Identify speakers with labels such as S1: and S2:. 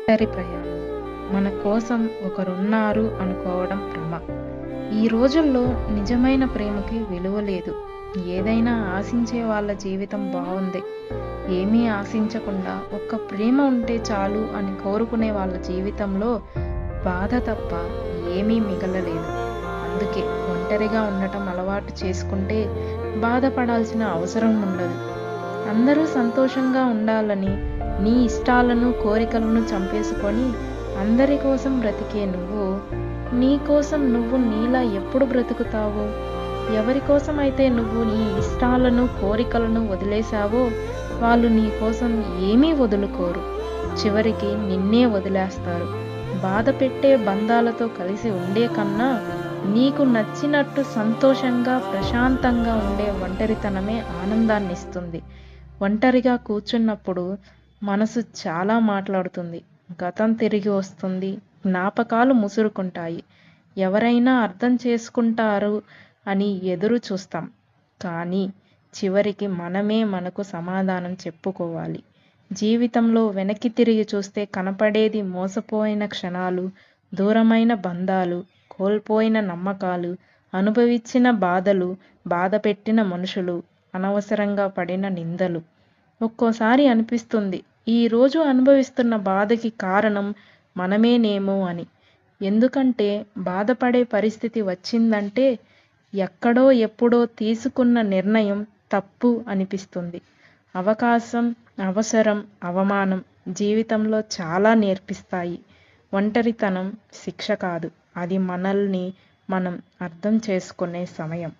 S1: ఒంటరి ప్రయాణం. మన కోసం ఒకరున్నారు అనుకోవడం భ్రమ. ఈ రోజుల్లో నిజమైన ప్రేమకి విలువ లేదు. ఏదైనా ఆశించే వాళ్ళ జీవితం బావుంది. ఏమీ ఆశించకుండా ఒక్క ప్రేమ ఉంటే చాలు అని కోరుకునే వాళ్ళ జీవితంలో బాధ తప్ప ఏమీ మిగలలేదు. అందుకే ఒంటరిగా ఉండటం అలవాటు చేసుకుంటే బాధపడాల్సిన అవసరం ఉండదు. అందరూ సంతోషంగా ఉండాలని నీ ఇష్టాలను కోరికలను చంపేసుకొని అందరి కోసం బ్రతికే నువ్వు నీ కోసం నువ్వు నీలా ఎప్పుడు బ్రతుకుతావు? ఎవరి కోసం అయితే నువ్వు నీ ఇష్టాలను కోరికలను వదిలేశావో వాళ్ళు నీ కోసం ఏమీ వదులుకోరు. చివరికి నిన్నే వదిలేస్తారు. బాధ పెట్టే బంధాలతో కలిసి ఉండే కన్నా నీకు నచ్చినట్టు సంతోషంగా ప్రశాంతంగా ఉండే ఒంటరితనమే ఆనందాన్నిస్తుంది. ఒంటరిగా కూర్చున్నప్పుడు మనసు చాలా మాట్లాడుతుంది. గతం తిరిగి వస్తుంది. జ్ఞాపకాలు ముసురుకుంటాయి. ఎవరైనా అర్థం చేసుకుంటారు అని ఎదురు చూస్తాం. కానీ చివరికి మనమే మనకు సమాధానం చెప్పుకోవాలి. జీవితంలో వెనక్కి తిరిగి చూస్తే కనపడేది మోసపోయిన క్షణాలు, దూరమైన బంధాలు, కోల్పోయిన నమ్మకాలు, అనుభవించిన బాధలు, బాధపెట్టిన మనుషులు, అనవసరంగా పడిన నిందలు. ఒక్కోసారి అనిపిస్తుంది ఈరోజు అనుభవిస్తున్న బాధకి కారణం మనమేనేమో అని. ఎందుకంటే బాధపడే పరిస్థితి వచ్చిందంటే ఎక్కడో ఎప్పుడో తీసుకున్న నిర్ణయం తప్పు అనిపిస్తుంది. అవకాశం, అవసరం, అవమానం జీవితంలో చాలా నేర్పిస్తాయి. ఒంటరితనం శిక్ష కాదు, అది మనల్ని మనం అర్థం చేసుకునే సమయం.